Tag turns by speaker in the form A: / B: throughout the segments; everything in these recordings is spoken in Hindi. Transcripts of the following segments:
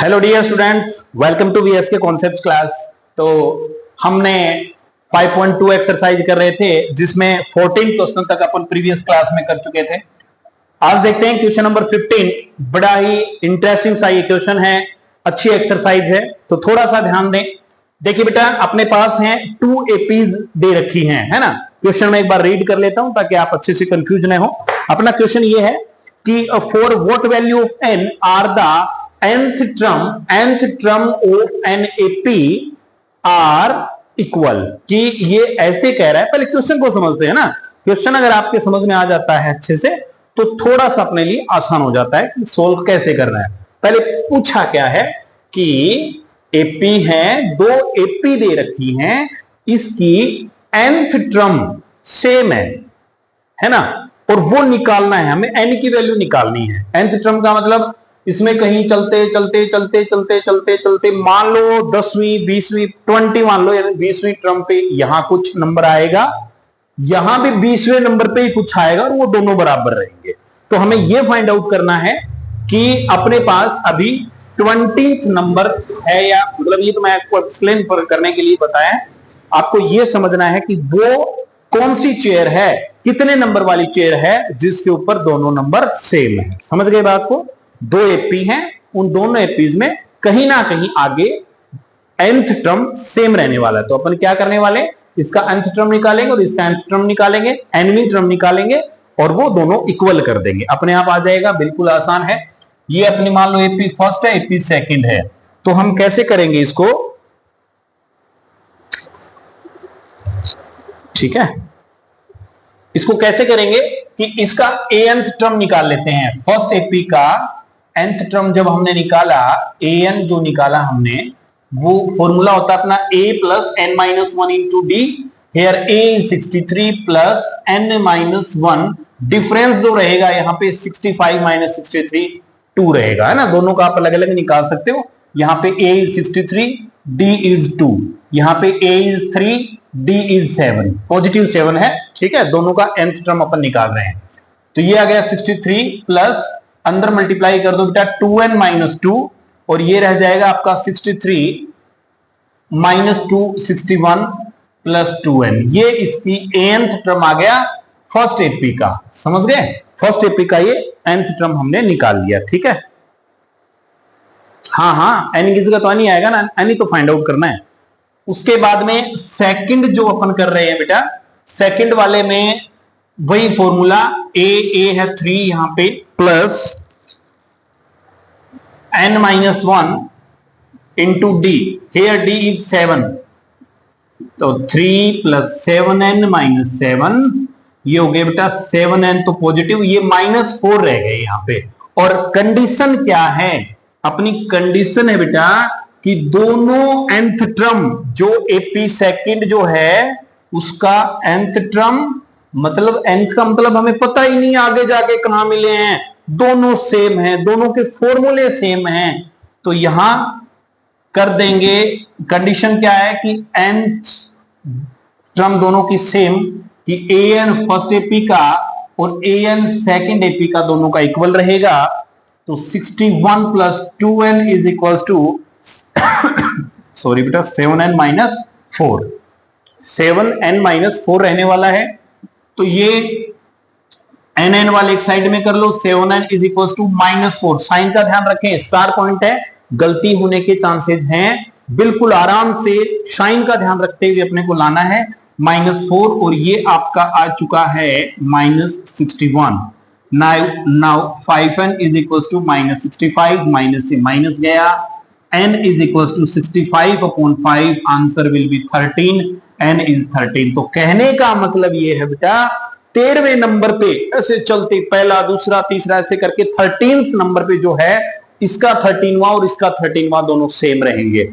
A: Hello dear students, welcome to VSK concept class. तो हमने 5.2 एक्सरसाइज कर रहे थे जिसमें 14 क्वेश्चन तक अपन प्रीवियस क्लास में कर चुके थे। आज देखते हैं क्वेश्चन नंबर 15। बड़ा ही इंटरेस्टिंग सा ये क्वेश्चन है, अच्छी एक्सरसाइज है, तो थोड़ा सा ध्यान दें। देखिए बेटा, अपने पास हैं 2 एपीज दे रखी हैं, है ना। क्वेश्चन में एक बार रीड कर लेता हूं ताकि आप अच्छे से कंफ्यूज न हो। अपना क्वेश्चन ये है कि for what value of n are the nth term of an AP are equal, कि ये ऐसे कह रहा है। पहले क्वेश्चन को समझते हैं ना। क्वेश्चन अगर आपके समझ में आ जाता है अच्छे से तो थोड़ा सा अपने लिए आसान हो जाता है कि सोल्व कैसे करना है। पहले पूछा क्या है कि एपी है, 2 एपी दे रखी हैं, इसकी nth टर्म सेम है ना, और वो निकालना है हमें। n की वैल्यू निकालनी है। nth टर्म का मतलब इसमें कहीं चलते चलते चलते चलते चलते चलते मान लो 10वीं 20वीं 20 मान लो, यानी 20वीं टर्म पे यहां कुछ नंबर आएगा, यहां भी 20वें नंबर पे ही कुछ आएगा, और वो दोनों बराबर रहेंगे। तो हमें ये फाइंड आउट करना है कि अपने पास अभी 20th नंबर है, या मतलब ये तो मैं आपको एक्सप्लेन करने के लिए बताया। आपको ये समझना है कि वो कौन सी चेयर है, कितने नंबर वाली चेयर है जिसके ऊपर दोनों नंबर सेम है। समझ गए बात को। 2 एपी हैं, उन दोनों एपीज में कहीं ना कहीं आगे nth टर्म सेम रहने वाला है। तो अपन क्या करने वाले, इसका nth टर्म निकालेंगे और इसका nth टर्म निकालेंगे, nवीं टर्म निकालेंगे और वो दोनों इक्वल कर देंगे। अपने आप आ जाएगा, बिल्कुल आसान है। ये अपनी मान लो एपी फर्स्ट है, एपी सेकंड है, तो हम कैसे करेंगे इसको, ठीक है। इसको कैसे करेंगे कि इसका nth टर्म निकाल लेते हैं। फर्स्ट एपी का nth टर्म जब हमने निकाला, an जो निकाला हमने, वो फॉर्मूला होता है अपना a plus n minus 1 into d. Here a is 63 plus n minus 1। Difference जो रहेगा यहाँ पे 65 माइनस 63 2 रहेगा, है ना। दोनों का आप अलग अलग निकाल सकते हो। यहाँ पे a इज 63, d इज 2, यहाँ पे a is 3, d is 7, positive 7 है, ठीक है। दोनों का nth टर्म अपन निकाल रहे हैं। तो ये आ गया 63 प्लस, अंदर मल्टीप्लाई कर दो बेटा 2n माइनस 2, और ये रह जाएगा आपका 63 माइनस 2 61 प्लस 2n। ये इसकी nth टर्म आ गया फर्स्ट एपी का। समझ गए, फर्स्ट एपी का ये nth टर्म हमने निकाल लिया, ठीक है। हाँ, n किसी का तो नहीं आएगा ना, n ही तो फाइंड आउट करना है। उसके बाद में सेकंड जो अपन कर रहे हैं बेटा, सेकंड वाले में वही फॉर्मूला a है 3 यहां पे, plus n minus 1 into d. Here d is 7, तो 3 प्लस 7n माइनस 7, ये हो गया बेटा 7n तो पॉजिटिव, ये माइनस 4 रह गए यहां पे। और कंडीशन क्या है, अपनी कंडीशन है बेटा कि दोनों nth टर्म, जो एपी सेकंड जो है उसका nth टर्म, मतलब nth का मतलब हमें पता ही नहीं आगे जाके कहां मिले हैं, दोनों सेम हैं, दोनों के फॉर्मूले सेम हैं। तो यहां कर देंगे, कंडीशन क्या है कि nth टर्म दोनों की सेम, कि an फर्स्ट एपी का और an सेकंड एपी का दोनों का इक्वल रहेगा। तो 61 प्लस 2n is equal to sorry बेटा 7n माइनस 4, 7n माइनस 4 रहने वाला है। तो ये nn वाले एक साइड में कर लो, 7n is equal to minus 4। साइन का ध्यान रखें, स्टार पॉइंट है, गलती होने के चांसेस हैं। बिल्कुल आराम से साइन का ध्यान रखते हुए अपने को लाना है माइनस 4, और ये आपका आ चुका है minus 61। Now 5n is equal to minus 65, minus से माइनस गया, n is equal to 65 upon 5, answer will be 13, n is 13। तो कहने का मतलब ये है बेटा, 13वें नंबर पे ऐसे चलते पहला दूसरा तीसरा ऐसे करके 13th नंबर पे जो है, इसका 13वां और इसका 13वां दोनों सेम रहेंगे।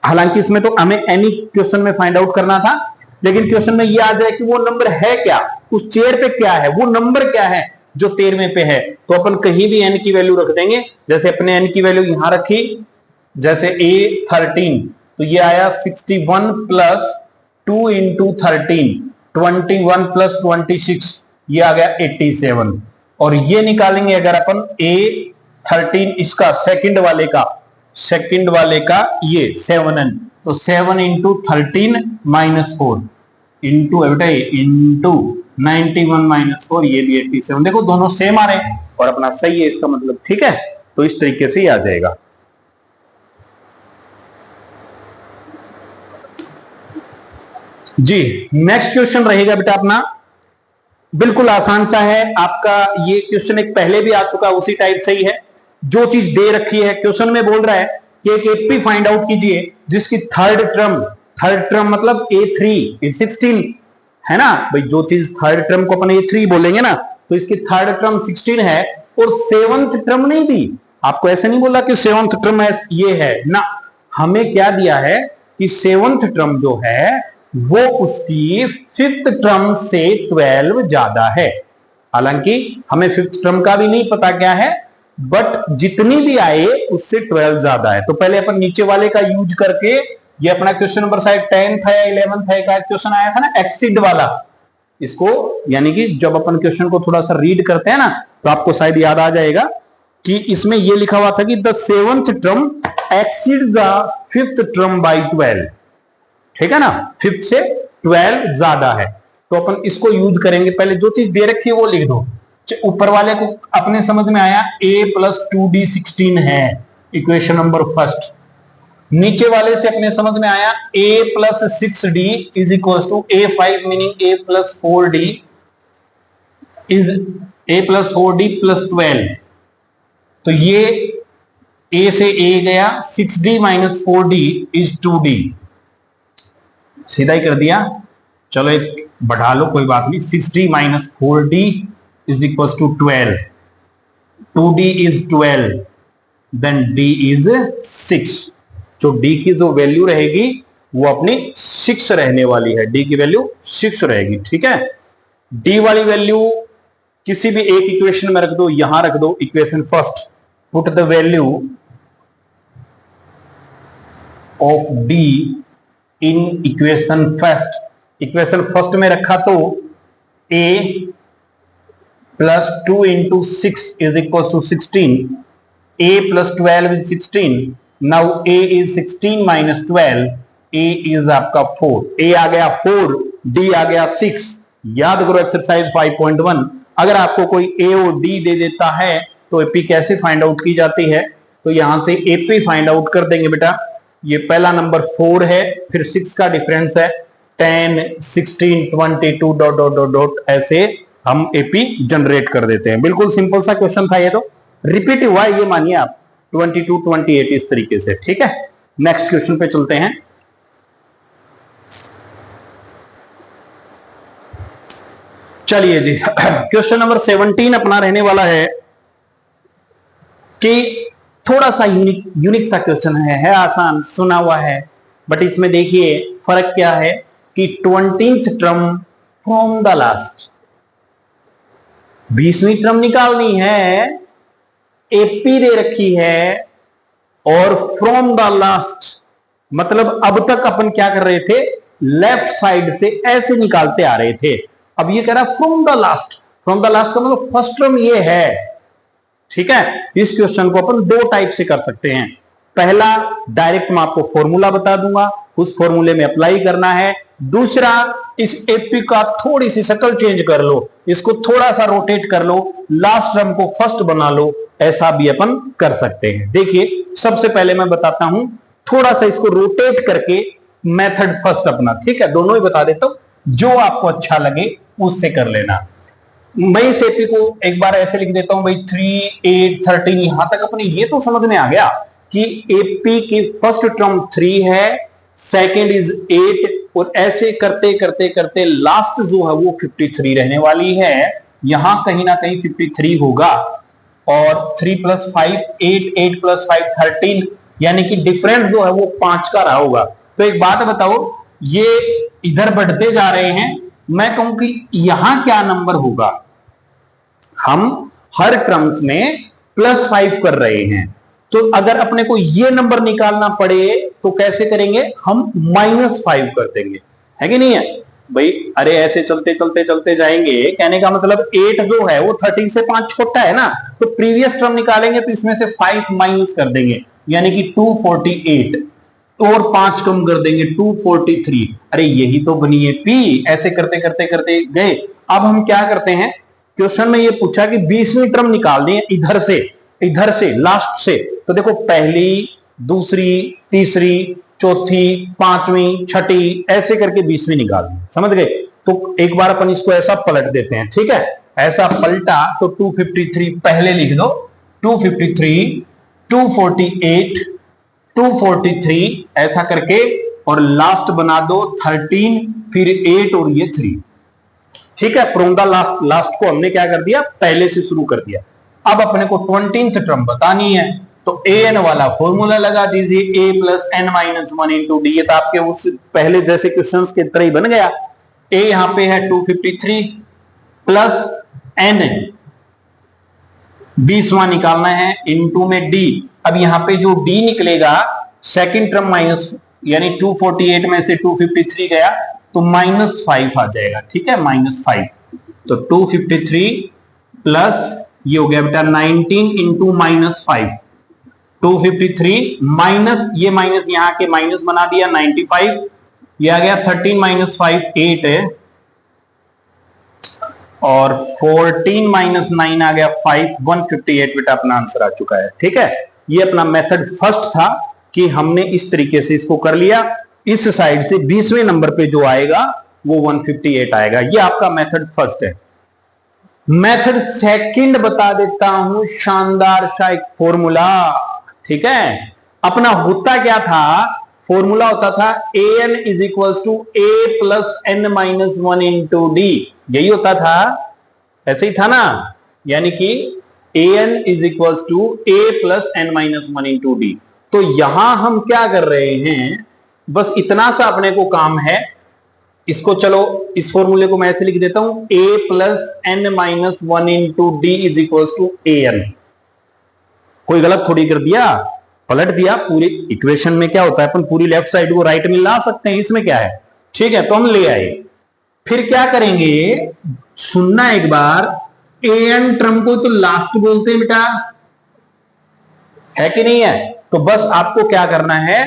A: हालांकि इसमें तो हमें एनी क्वेश्चन में फाइंड आउट करना था, लेकिन क्वेश्चन में ये आ जाए कि वो नंबर है क्या, उस चेयर पे क्या है, वो नंबर क्या है जो 13वें पे है, तो अपन कहीं भी n की वैल्यू रख देंगे। जैसे अपने n की वैल्यू यहां रखी, जैसे a 13, तो ये आया 61 प्लस 2 इंटू 13, 21 प्लस 26, ये आ गया 87। और ये निकालेंगे अगर अपन a 13 इसका सेकंड वाले का, सेकंड वाले का ये 7n, तो 7 इंटू 13 माइनस 4 इंटू बेटा इंटू 91 माइनस 4, ये भी 87। देखो दोनों सेम आ रहे हैं और अपना सही है इसका मतलब, ठीक है। तो इस तरीके से ही आ जाएगा। जी नेक्स्ट क्वेश्चन रहेगा बेटा अपना, बिल्कुल आसान सा है आपका। ये क्वेश्चन एक पहले भी आ चुका, उसी टाइप से ही है। जो चीज दे रखी है क्वेश्चन में, बोल रहा है कि एक एपी फाइंड आउट कीजिए जिसकी थर्ड टर्म मतलब A3 इज 16 है ना भाई। जो चीज थर्ड टर्म को अपन A3 बोलेंगे ना, तो इसकी थर्ड टर्म 16 है और सेवंथ टर्म नहीं दी। आपको ऐसे नहीं बोला कि सेवंथ टर्म ये है ना, हमें क्या दिया है कि सेवंथ टर्म जो है वो उसकी फिफ्थ टर्म से 12 ज्यादा है। हालांकि हमें फिफ्थ टर्म का भी नहीं पता क्या है, बट जितनी भी आए उससे 12 ज्यादा है। तो पहले अपन नीचे वाले का यूज करके, ये अपना क्वेश्चन नंबर शायद 10th है 11th है का क्वेश्चन आया था ना, एक्सीड वाला। इसको यानी कि जब अपन क्वेश्चन को थोड़ा सा रीड करते हैं ना, तो आपको शायद याद आ जाएगा कि इसमें ये लिखा हुआ था कि the seventh term exceed the fifth term by 12, ठीक है ना, फिफ्थ से 12 ज्यादा है। तो अपन इसको यूज करेंगे। पहले जो चीज दे रखी है वो लिख दो। ऊपर वाले को अपने समझ में आया a प्लस 2d 16 है, इक्वेशन नंबर फर्स्ट। नीचे वाले से अपने समझ में आया a plus 6d is equal to a5, meaning a plus 4d is a plus 4d plus 12। तो ये a से a गया, 6d minus 4d is 2d, सीधा ही कर दिया। चलो एक बढ़ा लो, कोई बात नहीं। 6d minus 4d is equal to 12, 2d is 12, then d is 6। जो d की जो वैल्यू रहेगी वो अपनी 6 रहने वाली है, d की वैल्यू 6 रहेगी, ठीक है। d वाली वैल्यू किसी भी एक इक्वेशन में रख दो, यहां रख दो equation first, put the value of d in equation first. Equation first में रखा तो a plus 2 into 6 is equal to 16, a plus 12 is 16। Now a is 16 minus 12, a is आपका 4, a आ गया 4, d आ गया 6। याद करो एक्सरसाइज 5.1, अगर आपको कोई a और d दे देता है तो ap कैसे फाइंड आउट की जाती है। तो यहां से ap फाइंड आउट कर देंगे बेटा। ये पहला नंबर 4 है, फिर 6 का डिफरेंस है 10, 16, 22 डॉट डॉट डॉट डॉट, ऐसे हम एपी जनरेट कर देते हैं। बिल्कुल सिंपल सा क्वेश्चन था ये, तो रिपीट हुआ है ये मानिए आप, 22, 28 इस तरीके से, ठीक है। नेक्स्ट क्वेश्चन पे चलते हैं। चलिए जी क्वेश्चन नंबर 17 अपना रहने वाला है कि थोड़ा सा यूनिक सा क्वेश्चन है आसान, सुना हुआ है, बट इसमें देखिए फर्क क्या है कि 20th term from the last, 20वीं टर्म निकालनी है, एपी दे रखी है और फ्रॉम द लास्ट मतलब अब तक अपन क्या कर रहे थे, लेफ्ट साइड से ऐसे निकालते आ रहे थे। अब ये कह रहा है from the last, from the last का मतलब फर्स्ट टर्म ये है, ठीक है। इस क्वेश्चन को अपन दो टाइप से कर सकते हैं। पहला, डायरेक्ट मैं आपको फॉर्मूला बता दूंगा, उस फॉर्मूले में अप्लाई करना है। दूसरा, इस एपी का थोड़ी सी शक्ल चेंज कर लो, इसको थोड़ा सा रोटेट कर लो, लास्ट टर्म को फर्स्ट बना लो, ऐसा भी अपन कर सकते हैं। देखिए सबसे पहले मैं बताता हूं, थोड़ा सा इसको रोटेट करके मेथड फर्स्ट अपना, ठीक है, दोनों ही बता देता हूं, जो आपको अच्छा लगे उससे कर लेना। मैं इस एपी को एक बार ऐसे लिख देता हूं भाई 3, 8, 13, यहां तक अपने ये तो समझ में आ गया कि एपी की फर्स्ट टर्म 3 है, सेकेंड इज 8, और ऐसे करते करते करते लास्ट जो है वो 53 रहने वाली है। यहां कहीं ना कहीं 53 होगा, और 3 प्लस 5 8, 8 प्लस 5 13, यानी कि डिफरेंस जो है वो 5 का रहा होगा। तो एक बात बताओ, ये इधर बढ़ते जा रहे हैं, मैं कहूं कि यहां क्या नंबर होगा। हम हर टर्म्स में +5 कर रहे हैं, तो अगर अपने को ये नंबर निकालना पड़े तो कैसे करेंगे, हम -5 कर देंगे, है कि नहीं है भाई। अरे ऐसे चलते चलते चलते जाएंगे, कहने का मतलब 8 जो है वो 13 से 5 छोटा है ना, तो प्रीवियस टर्म निकालेंगे तो इसमें से 5 माइनस कर देंगे, यानी कि 248, और 5 कम कर देंगे 243। अरे यही तो बनी है पी। ऐसे करते करते करते गए। अब हम क्या करते हैं, क्वेश्चन में ये पूछा कि 20वीं टर्म निकालनी है इधर से लास्ट से। तो देखो पहली, दूसरी, तीसरी, चौथी, पांचवी, छठी, ऐसे करके 20वीं निकालनी, समझ गए। तो एक बार अपन इसको ऐसा पलट देते हैं, ठीक है। ऐसा पलटा तो 253 पहले लिख दो, 253, 248, 243 ऐसा करके, और लास्ट बना दो 13, फिर 8 और ये 3, ठीक है। फ्रॉम द लास्ट को हमने क्या कर दिया, पहले से शुरू कर दिया। अब अपने को 20th टर्म बतानी है, तो ए एन वाला फॉर्मूला लगा दीजिए, A plus N minus one into D. ये तो आपके उस पहले जैसे क्वेश्चंस के तरह ही बन गया। ए यहां पे है 253 प्लस एन 20वां निकालना है, इनटू में डी। अब यहां पे जो डी निकलेगा, सेकंड टर्म माइनस, यानी 248 में से 253 गया तो -5 आ जाएगा, ठीक है, -5। तो 253 प्लस ये हो गया बेटा 19 इंटू -5, 253 माइनस ये माइनस यहां के माइनस बना दिया 95, ये आ गया 13 माइनस 5 8 है, और 14 माइनस 9 आ गया 5, 158 बेटा अपना आंसर आ चुका है, ठीक है। ये अपना मेथड फर्स्ट था कि हमने इस तरीके से इसको कर लिया। इस साइड से 20वें नंबर पे जो आएगा वो 158 आएगा। ये आपका मेथड फर्स्ट है। मेथड सेकंड बता देता हूं, शानदार सा एक फॉर्मूला, ठीक है। अपना होता क्या था, फॉर्मूला होता था A N is equal to A plus N minus one into D, यही होता था, ऐसे ही था ना। यानी कि A N is equal to A plus N minus one into D. तो यहां हम क्या कर रहे हैं, बस इतना सा अपने को काम है। इसको चलो, इस फॉर्मूले को मैं ऐसे लिख देता हूं, A plus N minus one into D is equal to A N. कोई गलत थोड़ी कर दिया, पलट दिया। पूरी इक्वेशन में क्या होता है, अपन पूरी लेफ्ट साइड को राइट में ला सकते हैं, इसमें क्या है, ठीक है। तो हम ले आए। फिर क्या करेंगे, सुनना एक बार, ए एन टर्म को तो लास्ट बोलते हैं बेटा, है कि नहीं है। तो बस आपको क्या करना है,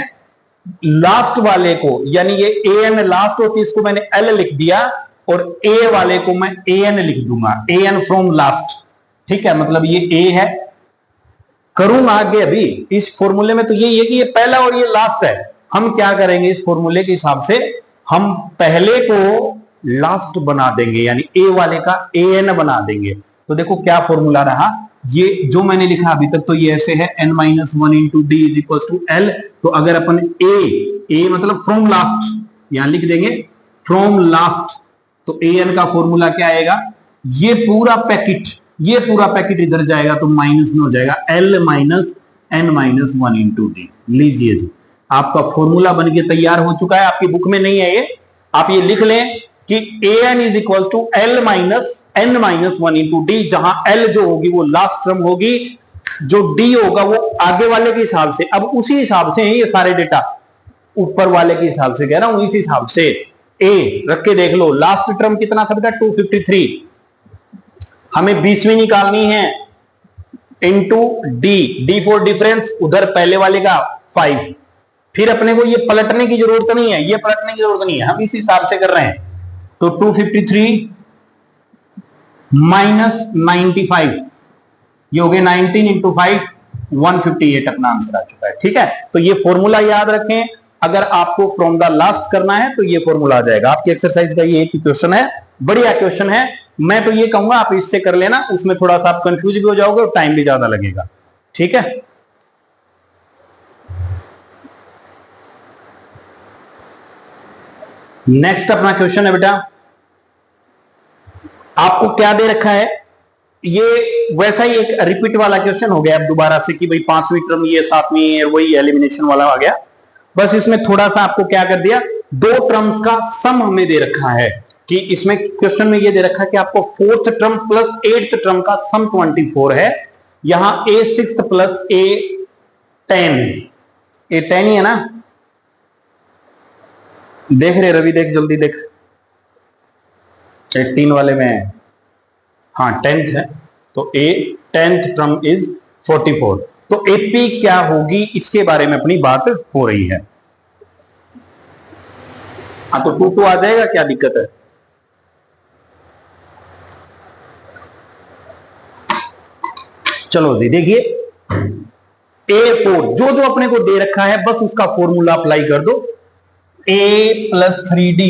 A: लास्ट वाले को, यानी ये ए एन लास्ट होती है, इसको मैंने एल लिख दिया, और ए वाले को मैं ए एन लिख दूंगा, ए एन फ्रॉम लास्ट, ठीक है। मतलब ये ए है, करूंगा आगे अभी इस फॉर्मूले में। तो यही है कि ये पहला और ये लास्ट है। हम क्या करेंगे, इस फॉर्मूले के हिसाब से हम पहले को लास्ट बना देंगे, यानी ए वाले का ए एन बना देंगे। तो देखो क्या फॉर्मूला रहा, ये जो मैंने लिखा अभी तक, तो ये ऐसे है, n minus one into D is equal to l. तो अगर अपन ए मतलब फ्रॉम लास्ट, यहां लिख देंगे फ्रॉम लास्ट, तो ए एन का फॉर्मूला क्या आएगा, ये पूरा पैकेट इधर जाएगा तो माइनस में हो जाएगा, l minus N minus one into d. लीजिए जी, आपका फॉर्मूला बन के तैयार हो चुका है। आपकी बुक में नहीं है ये, आप ये लिख लें कि A N is equal to L minus N minus one into D, जहां एल जो होगी वो लास्ट टर्म होगी, जो डी होगा वो आगे वाले के हिसाब से। अब उसी हिसाब से ये सारे डेटा, ऊपर वाले के हिसाब से कह रहा हूं, इस हिसाब से ए रख के देख लो। लास्ट टर्म कितना था बेटा, 253, हमें 20वीं निकालनी है, इंटू डी फॉर डिफरेंस, उधर पहले वाले का 5। फिर अपने को ये पलटने की जरूरत नहीं है, ये पलटने की जरूरत नहीं है, हम इस हिसाब से कर रहे हैं। तो 253 माइनस 95, ये हो गए 19 इंटू 5, 158 अपना आंसर आ चुका है, ठीक है। तो ये फॉर्मूला याद रखें, अगर आपको फ्रॉम द लास्ट करना है तो ये फॉर्मूला आ जाएगा। आपकी एक्सरसाइज का ये एक ही क्वेश्चन है, बढ़िया क्वेश्चन है। मैं तो ये कहूंगा आप इससे कर लेना, उसमें थोड़ा सा आप कंफ्यूज भी हो जाओगे और टाइम भी ज्यादा लगेगा, ठीक है। नेक्स्ट अपना क्वेश्चन है बेटा, आपको क्या दे रखा है, ये वैसा ही एक रिपीट वाला क्वेश्चन हो गया अब दोबारा से, कि भाई 5वीं टर्म ये 7वीं, वही एलिमिनेशन वाला आ गया। बस इसमें थोड़ा सा आपको क्या कर दिया, 2 टर्म्स का सम हमें दे रखा है, कि इसमें क्वेश्चन में ये दे रखा है कि आपको 4th term plus 8th term का सम 24 है। यहां a 6th प्लस a 10 ही है ना, देख रहे रवि, देख जल्दी देख, 18 वाले में हाँ 10th है, तो a 10th टर्म इज 44। तो एपी क्या होगी इसके बारे में अपनी बात हो रही है। हाँ, तो 2 आ जाएगा, क्या दिक्कत है। चलो जी देखिए, A4 जो जो अपने को दे रखा है बस उसका फॉर्मूला अप्लाई कर दो। A plus 3D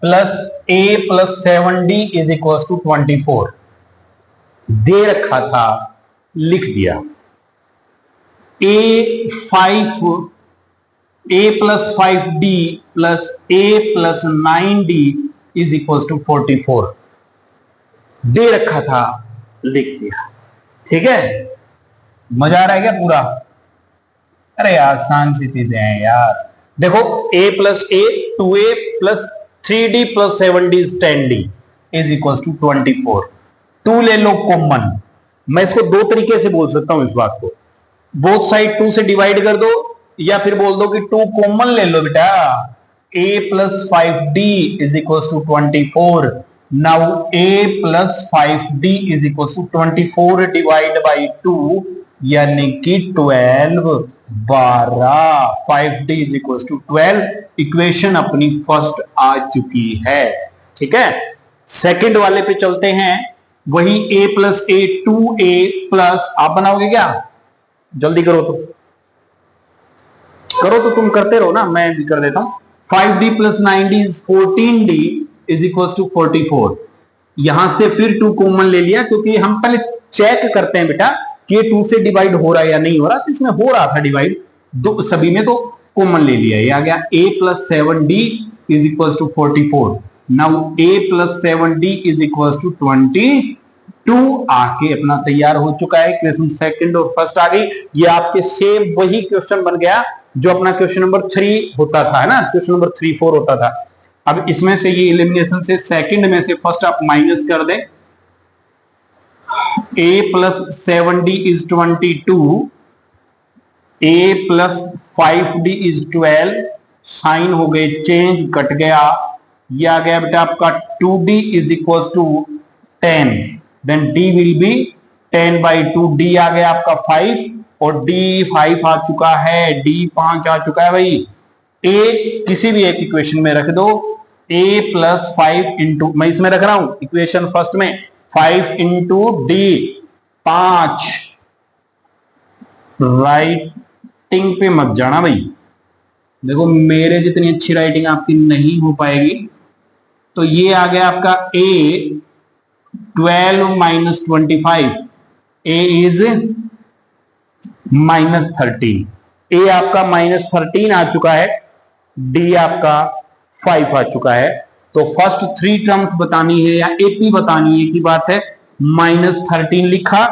A: plus A plus 7D is equal to 24 दे रखा था, लिख दिया। A plus 5D plus A plus 9D is equal to 44 दे रखा था, लिख दिया। ठीक है, मजा आ रहा है क्या पूरा। अरे आसान सी चीजें हैं यार। देखो A plus A 2A plus 3D plus 7D 10D is equal to 24। 2 ले लो कॉमन। मैं इसको दो तरीके से बोल सकता हूं इस बात को, बोथ साइड 2 से डिवाइड कर दो, या फिर बोल दो कि 2 कॉमन ले लो बेटा। A plus 5D is equal to 24। Now A plus 5D is equal to 24 divide by 2 यानी कि 12 12 5D is equal to 12। Equation अपनी फर्स्ट आ चुकी है। ठीक है, सेकंड वाले पे चलते हैं। वही A plus A 2A plus, आप बनाओगे क्या, जल्दी करो तो करो, तो तुम करते रहो ना, मैं भी कर देता हूं। 5D plus 9D is 14D is equal to 44। यहां से फिर 2 कॉमन ले लिया, क्योंकि हम पहले चेक करते हैं बेटा कि ये 2 से डिवाइड हो रहा है या नहीं हो रहा। तो इसमें हो रहा था डिवाइड, दो सभी में, तो कॉमन ले लिया। ये आ गया A plus 7D is equal to 44। Now A plus 7D is equal to 22 आके अपना तैयार हो चुका है। क्वेश्चन सेकंड और फर्स्ट आ गई। ये आपके सेम वही क्वेश्चन बन गया जो अपना क्वेश्चन नंबर 3 होता था, है ना, क्वेश्चन नंबर 3 4 होता था। अब इसमें से ये एलिमिनेशन से सेकंड में से फर्स्ट आप माइनस कर दें। A plus 7D is 22, A plus 5D is 12, sign हो गए चेंज, कट गया। ये आ गया बेटा आपका 2D is equal to 10, then D will be 10 by 2। D आ गया आपका 5 और D 5 आ चुका है, D 5 आ चुका है भाई। A किसी भी एक इक्वेशन में रख दो। A प्लस 5 इंटू, मैं इसमें रख रहा हूं इक्वेशन फर्स्ट में, 5 इंटू D 5। राइटिंग पे मत जाना भाई, देखो मेरे जितनी अच्छी राइटिंग आपकी नहीं हो पाएगी। तो ये आ गया आपका A 12 minus 25, A is minus 13। A आपका माइनस 13 आ चुका है, D आपका 5 आ चुका है। तो फर्स्ट 3 टर्म्स बतानी है या एपी बतानी है की बात है। माइनस 13 लिखा,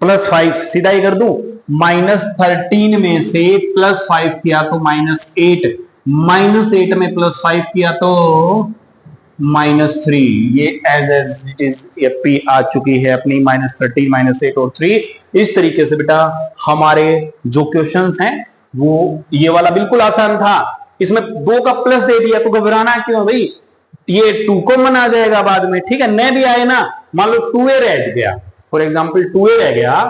A: प्लस 5 सीधा ही कर दूं। माइनस 13 में से प्लस 5 किया तो माइनस 8, माइनस 8 में प्लस 5 किया तो माइनस 3। ये एज इट इज एपी आ चुकी है अपनी, माइनस 13 माइनस 8 और 3। इस तरीके से बेटा हमारे जो क्वेश्चंस हैं वो, ये वाला बिल्कुल आसान था। इसमें 2 का प्लस दे दिया तो घबराना क्यों भाई, ये 2 कॉमन आ जाएगा बाद में। ठीक है, न भी आए ना, मान लो 2A रह गया, फॉर एग्जाम्पल 2A रह गया,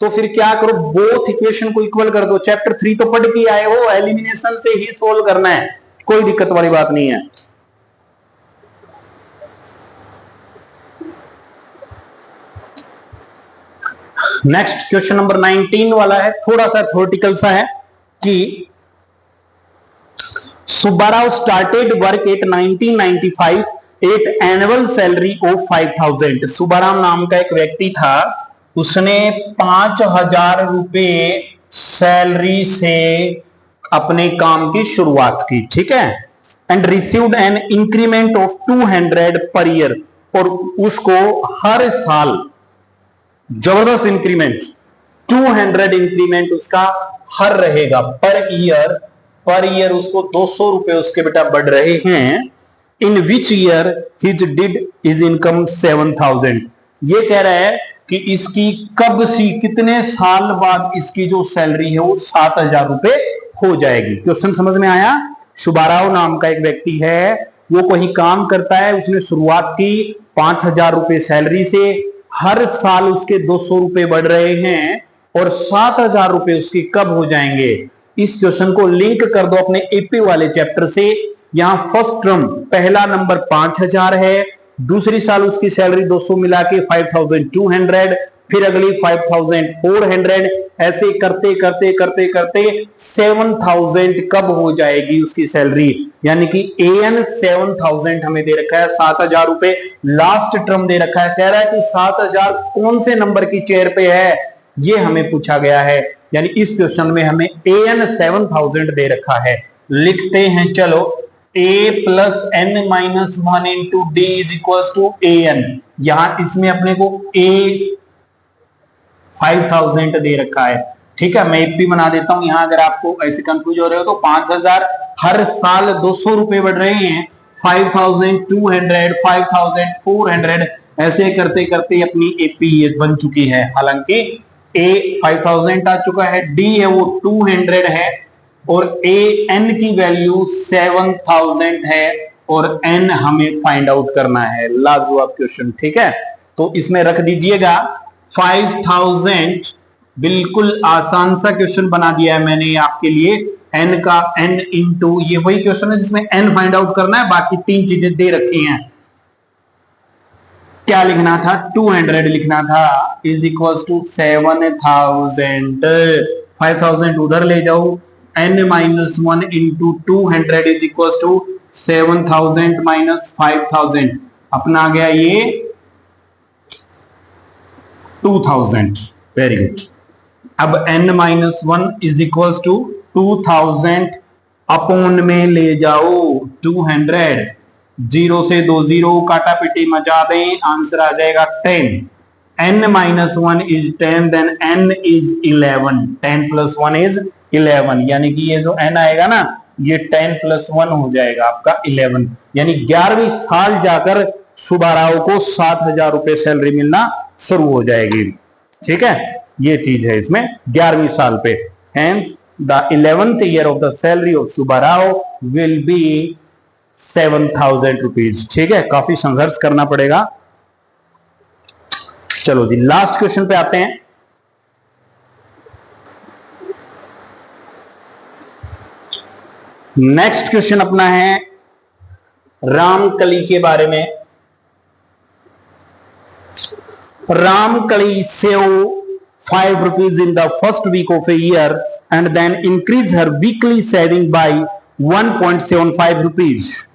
A: तो फिर क्या करो, बोथ इक्वेशन को इक्वल कर दो। चैप्टर 3 तो पढ़ के आए हो, एलिमिनेशन से ही सोल्व करना है, कोई दिक्कत वाली बात नहीं है। नेक्स्ट क्वेश्चन नंबर 19 वाला है, थोड़ा सा थ्योरेटिकल सा है कि Subbarao started work at 1995 at annual salary of 5000। Subbarao नाम का एक व्यक्ति था, उसने 5000 रुपए सैलरी से अपने काम की शुरुआत की। ठीक है, and received an increment of 200 per year, और उसको हर साल जबरदस्त इंक्रीमेंट, 200 इंक्रीमेंट उसका हर रहेगा पर ईयर। पर ईयर उसको 200 रुपए उसके बेटा बढ़ रहे हैं। In which year his did is income 7000। ये कह रहा है कि इसकी कब सी, कितने साल बाद इसकी जो सैलरी है वो 7000 रुपए हो जाएगी। क्वेश्चन समझ में आया। सुब्बाराव नाम का एक व्यक्ति है, वो कहीं काम करता है, उसने शुरुआत की 5000 रुपए सैलरी से, हर साल उसके 200 रुपए बढ़ रहे हैं और 7,000 रुपए उसके कब हो जाएंगे। इस क्वेश्चन को लिंक कर दो अपने एपी वाले चैप्टर से। यहां फर्स्ट टर्म पहला नंबर 5,000 है, दूसरी साल उसकी सैलरी 200 मिला के 5,200, फिर अगली 5,400, ऐसे करते करते करते करते 7,000 कब हो जाएगी उसकी सैलरी। यानी कि एन 7,000 हमें दे रखा है, 7,000 रुपए लास्ट टर्म दे रखा है। कह रहा है कि 7,000 कौन से नंबर की चेयर पे है, ये हमें पूछा गया है। यानी इस क्वेश्चन में हमें एन 7,000 दे रखा है। लिखते हैं, चलो a plus N minus one into D is equal to A n. यहां इसमें अपने को a 5,000 दे रखा है। ठीक है, मैं एपी बना देता हूं। यहां अगर आपको ऐसे कंफ्यूज हो रहे हो तो 5,000 हर साल 200 रुपए बढ़ रहे हैं, 5,200, 5,400, ऐसे करते करते अपनी एपी ये बन चुकी है। हालांकि a 5,000 आ चुका है, d है वो 200 है, और ए एन की वैल्यू 7,000 है, और एन हमें फाइंड आउट करना है। लाजवाब क्वेश्चन। ठीक है, तो इसमें रख दीजिएगा 5,000। बिल्कुल आसान सा क्वेश्चन बना दिया है मैंने आपके लिए। एन का एन इंटू, ये वही क्वेश्चन है जिसमें एन फाइंड आउट करना है, बाकी तीन चीजें दे रखी हैं। क्या लिखना था, 200 लिखना था, इज इक्वल टू 7,000। 5,000 उधर ले जाओ, n minus one into 200 is equal to 7,000 minus 5,000। अपना आ गया ये 2,000। Very good. अब n minus one is equal to 2,000 upon में ले जाओ 200। 0 से 2 0 काटा पिटी मचा दें, आंसर आ जाएगा 10। n minus one is 10, then n is 11। 10 plus 1 is 11, यानी कि ये जो n आएगा ना, ये 10 प्लस 1 हो जाएगा आपका 11। यानी 11वीं साल जाकर सुब्बाराव को 7,000 रुपए सैलरी मिलना शुरू हो जाएगी। ठीक है, ये चीज है इसमें 11वीं साल पे। Hence the 11th year of the salary of Subbarao will be 7,000 rupees. ठीक है, काफी संघर्ष करना पड़ेगा। चलो जी, लास्ट क्वेश्चन पे आते हैं। नेक्स्ट क्वेश्चन अपना है रामकली के बारे में। Ramkali save 5 rupees in the first week of a year and then increase her weekly saving by 1.75 rupees।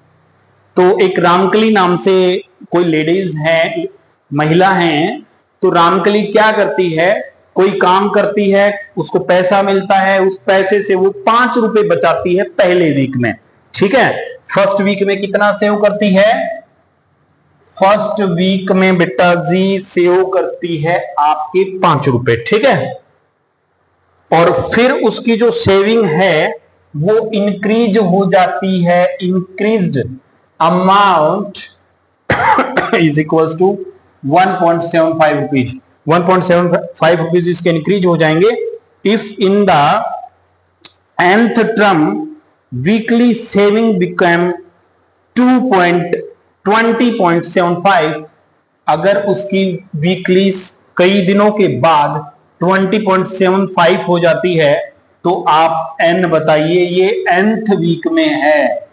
A: तो एक रामकली नाम से कोई लेडीज है, महिला है। तो रामकली क्या करती है, कोई काम करती है, उसको पैसा मिलता है, उस पैसे से वो 5 रुपए बचाती है पहले वीक में। ठीक है, फर्स्ट वीक में कितना सेव करती है, फर्स्ट वीक में बेटा जी सेव करती है आपके 5 रुपए। ठीक है, और फिर उसकी जो सेविंग है वो इंक्रीज हो जाती है। Increased amount is equal to 1.75 rupees. 1.75 rupees इसके इंक्रीज हो जाएंगे if in the nth term weekly saving become 20.75। अगर उसकी वीकली कई दिनों के बाद 20.75 हो जाती है तो आप n बताइए, ये nth वीक में है।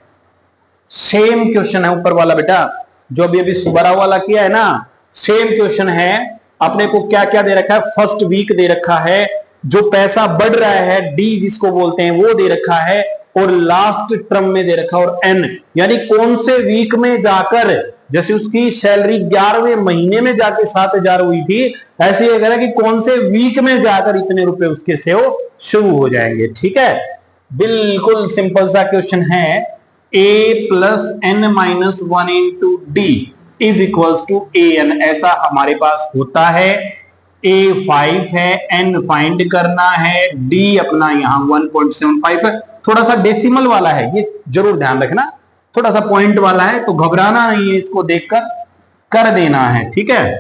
A: सेम क्वेश्चन है ऊपर वाला बेटा, जो अभी सुब्बाराव वाला किया है ना, सेम क्वेश्चन है। अपने को क्या क्या दे रखा है, फर्स्ट वीक दे रखा है, जो पैसा बढ़ रहा है डी जिसको बोलते हैं वो दे रखा है, और लास्ट टर्म में दे रखा है, और एन यानी कौन से वीक में जाकर, जैसे उसकी सैलरी 11वें महीने में जाके 7,000 हुई थी, ऐसे ये कह रहा है कि कौन से वीक में जाकर इतने रुपए उसके सेव शुरू हो जाएंगे। ठीक है, बिल्कुल सिंपल सा क्वेश्चन है। a plus N minus one into D is equal to A n, ऐसा हमारे पास होता है। a 5 है, n फाइंड करना है, d अपना यहां 1.75 है। थोड़ा सा डेसिमल वाला है, ये जरूर ध्यान रखना, थोड़ा सा पॉइंट वाला है, तो घबराना नहीं है, इसको देखकर कर देना है। ठीक है,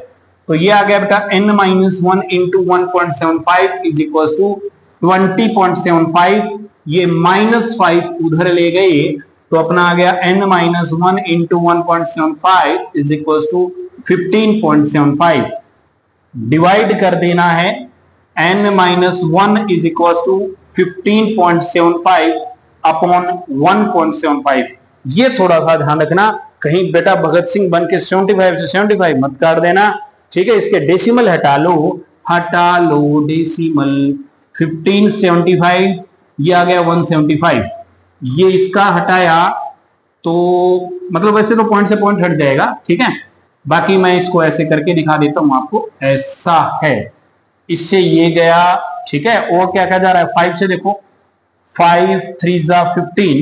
A: तो ये आ गया बेटा n minus one into 1.75 is equal to 20.75। ये -5 उधर ले गए तो अपना आ गया n minus one into 1.75 is equal to 15.75। Divide कर देना है n minus 1 is equal to 15.75 upon 1.75। ये थोड़ा सा ध्यान रखना, कहीं बेटा भगत सिंह बन के 75 से 75 मत काट देना, ठीक है। इसके डेसिमल हटा लो डेसिमल। 1575 ये आ गया 175, ये इसका हटाया तो मतलब वैसे तो पॉइंट से पॉइंट हट जाएगा, ठीक है। बाकी मैं इसको ऐसे करके दिखा देता हूं आपको, ऐसा है, इससे ये गया, ठीक है। और क्या कहा जा रहा है 5 से, देखो 5 3 जा 15,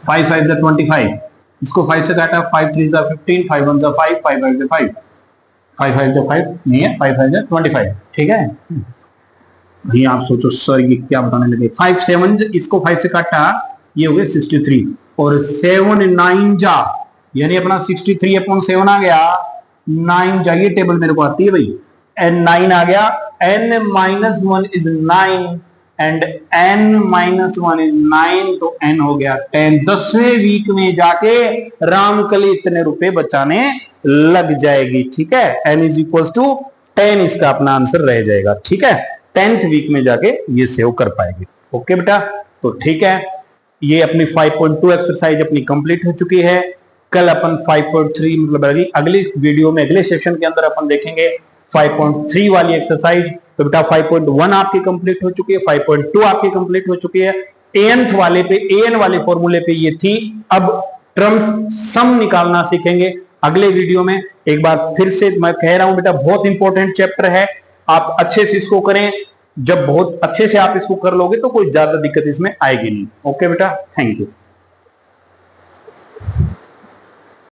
A: 5 5 जा 25, इसको 5 से काटा, 5 3 जा 15, 5 1 जा 5, 5 5 जा 5, 5 5 जा 5 नहीं है, 5 5 जा 25, ठीक है। भैया आप सोचो सर ये क्या बताने लगे, 5 7 इसको 5 से काटा, ये हो गया 63, और 7 9 जा यानी अपना 63 अपॉन 7 आ गया, 9 जा, ये टेबल मेरे को आती है भाई, एन 9 आ गया, n minus 1 is 9 and n minus 1 is 9, तो n हो गया 10। 10वें वीक में जाके रामकली इतने रुपए बचाने लग जाएगी, ठीक है। n इज इक्वल टू 10 इसका अपना आंसर रह जाएगा, ठीक है। 10th वीक में जाके ये सेव कर पाएगी, ओके बेटा। तो ठीक है, ये अपनी 5.2 एक्सरसाइज अपनी कंप्लीट हो चुकी है। कल अपन 5.3 मतलब अगली वीडियो में, अगले सेशन के अंदर अपन देखेंगे 5.3 वाली एक्सरसाइज। तो बेटा 5.1 आपकी कंप्लीट हो चुकी है, 5.2 आपकी कंप्लीट हो चुकी है। an वाले फॉर्मूले पे ये थी। अब टर्म्स सम निकालना सीखेंगे अगले वीडियो में। एक बार फिर से मैं कह रहा हूं बेटा, बहुत इंपॉर्टेंट चैप्टर है, आप अच्छे से इसको करें। जब बहुत अच्छे से आप इसको कर लोगे तो कोई ज्यादा दिक्कत इसमें आएगी नहीं। ओके बेटा, थैंक यू।